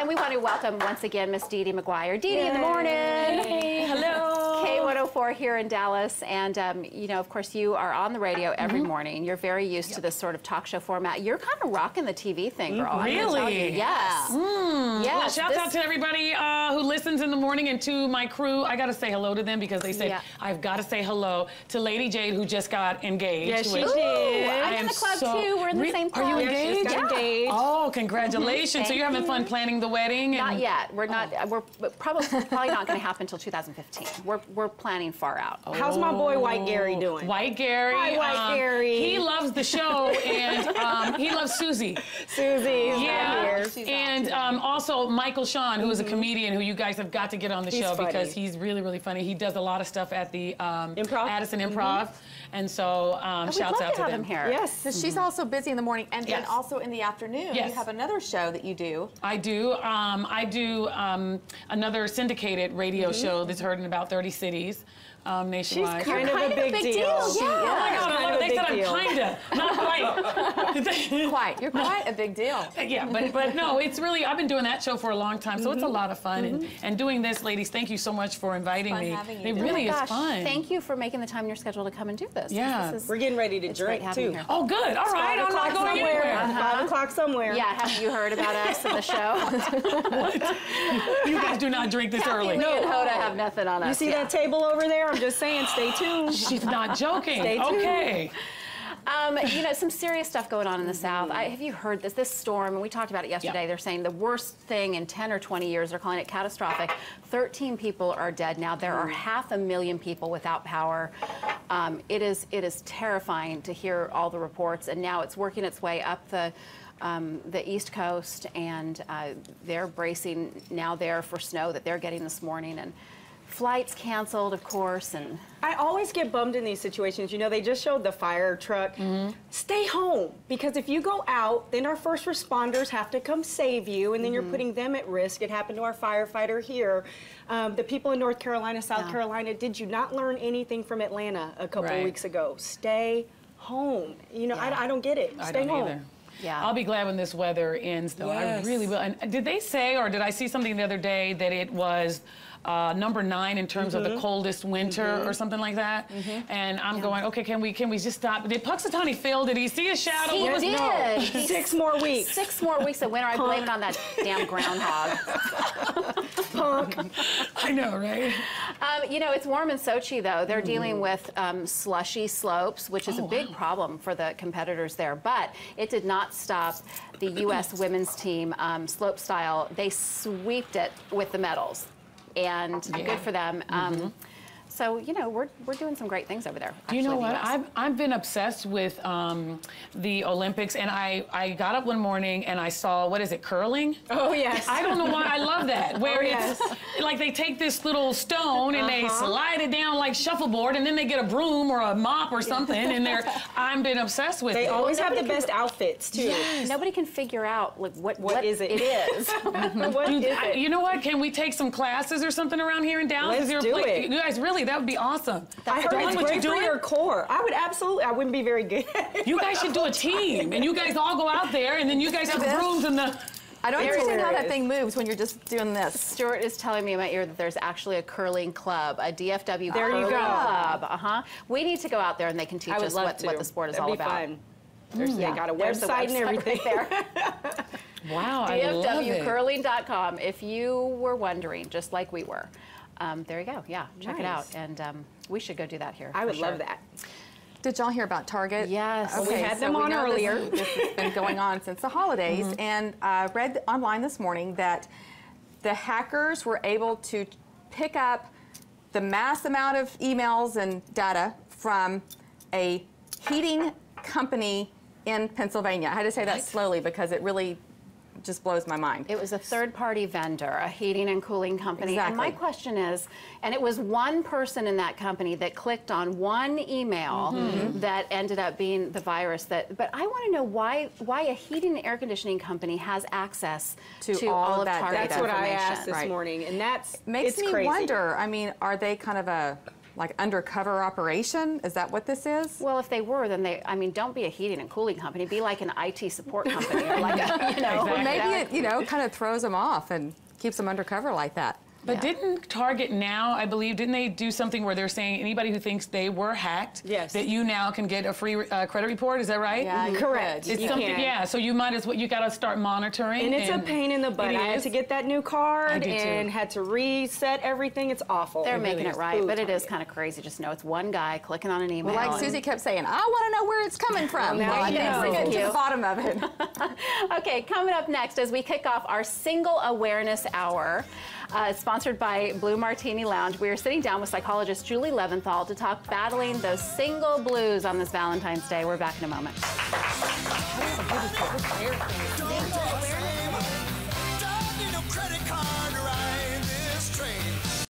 And we want to welcome once again Miss DeDe McGuire. DeDe in the morning. Hey, hello. K104 here in Dallas. And, you know, of course, you are on the radio every morning. You're very used to this sort of talk show format. You're kind of rocking the TV thing, girl. Really? Yes. Yes. Well, shout out to everybody who listens in the morning and to my crew. I got to say hello to them because they said I've got to say hello to Lady Jade, who just got engaged. Yes, she did. I'm in the club, too. We're in the same club. Are you engaged? Yeah. Engaged. Oh, congratulations. So you're having fun planning the wedding? Not yet. We're not. We're probably not going to happen until 2015. We're planning far out. Oh. How's my boy White Gary doing? White Gary. Hi, White Gary. He loves the show and he loves Susie. Susie's and also Michael Sean, who is a comedian who you guys have got to get on the show because he's really, really funny. He does a lot of stuff at the Addison Improv. And so shouts out to them. Here. Yes, because she's also busy in the morning and then also in the afternoon. Yes. You have another show that you do. I do. I do another syndicated radio show that's heard in about 30 cities nationwide. She's kind of a big deal. Oh my God, they said I'm kinda, not quite. Quite. You're quite a big deal. Yeah, but no, it's really, I've been doing that show for a long time, so it's a lot of fun. And doing this, ladies, thank you so much for inviting me. It really is fun. Thank you for making the time in your schedule to come and do this. Yeah. We're getting ready to drink, too. Oh, good. All right. I'm not going anywhere. 5 o'clock somewhere. Yeah, have you heard about us in the show? You guys do not drink this early. No, Hoda have nothing on us. You see that table over there? I'm just saying, stay tuned. She's not joking. Stay tuned. Okay. You know, some serious stuff going on in the South. Have you heard this storm, and we talked about it yesterday, they're saying the worst thing in 10 or 20 years, they're calling it catastrophic. 13 people are dead now. There are 500,000 people without power. It is terrifying to hear all the reports, and now it's working its way up the East Coast, and they're bracing now there for snow that they're getting this morning, and flights canceled, of course, and I always get bummed in these situations. You know, they just showed the fire truck. Stay home, because if you go out, then our first responders have to come save you, and then you're putting them at risk. It happened to our firefighter here. The people in North Carolina, South Carolina, did you not learn anything from Atlanta a couple weeks ago? Stay home. You know, I don't get it. Stay home. Either. Yeah. I'll be glad when this weather ends, though. I really will. And did they say, or did I see something the other day, that it was number 9 in terms of the coldest winter or something like that? And I'm going, okay, can we just stop? Did Puxatawny fail? Did he see a shadow? He did. No. 6 more weeks. 6 more weeks of winter. I blame it on that damn groundhog. I know, right? You know, it's warm in Sochi, though. They're dealing with slushy slopes, which is a big problem for the competitors there. But it did not stop the U.S. women's team slope style. They sweeped it with the medals, and good for them. So, you know, we're doing some great things over there. You know what? I've been obsessed with the Olympics, and I got up one morning and I saw, what is it, curling? Oh, yes. I don't know why I love that, where it's like they take this little stone and they slide it down like shuffleboard, and then they get a broom or a mop or something, and I've been obsessed with it. They always have the best outfits, too. Yes. Nobody can figure out like what is it? It is. What is it? You know what? Can we take some classes or something around here in Dallas? Let's do it. You guys, really, that would be awesome. I heard it's great for your core. I would absolutely, I wouldn't be very good. You guys should do a team, and you guys all go out there, and then you guys have brooms and the... I don't understand how that thing moves when you're just doing this. Stuart is telling me in my ear that there's actually a curling club, a DFW there curling you go. club. We need to go out there and they can teach us what the sport is all about. That'd be fun. They got a website and everything. Right there. Wow, I love it. DFWcurling.com, if you were wondering, just like we were. There you go. Yeah, check it out. And we should go do that here. I would love that. Did y'all hear about Target? Yes. Okay, we had them on earlier. This has been going on since the holidays, and I read online this morning that the hackers were able to pick up the mass amount of emails and data from a heating company in Pennsylvania. I had to say that slowly because it really just blows my mind. It was a third-party vendor, a heating and cooling company. Exactly. And my question is, and it was one person in that company that clicked on one email that ended up being the virus. But I want to know why a heating and air conditioning company has access to all of that Target's That's what I information. asked this morning, and makes me crazy. wonder. I mean, are they kind of a like undercover operation? Is that what this is? Well, if they were, then I mean, don't be a heating and cooling company. Be like an IT support company, or like a, you know. Well, maybe it, you know, kind of throws them off and keeps them undercover like that. But didn't Target now, I believe, didn't they do something where they're saying anybody who thinks they were hacked, that you now can get a free credit report? Is that right? Yeah, correct. It's something, yeah. So you might as well. You got to start monitoring. And it's a pain in the butt. I had to get that new card and too. had to reset everything. It's awful. They're making it right, but it is kind of crazy. Just know it's one guy clicking on an email. Well, like Susie kept saying, I want to know where it's coming from. Well, I think we're getting to the bottom of it. Okay, coming up next as we kick off our Single Awareness Hour, sponsored by Blue Martini Lounge. We are sitting down with psychologist Julie Leventhal to talk battling those single blues on this Valentine's Day. We're back in a moment.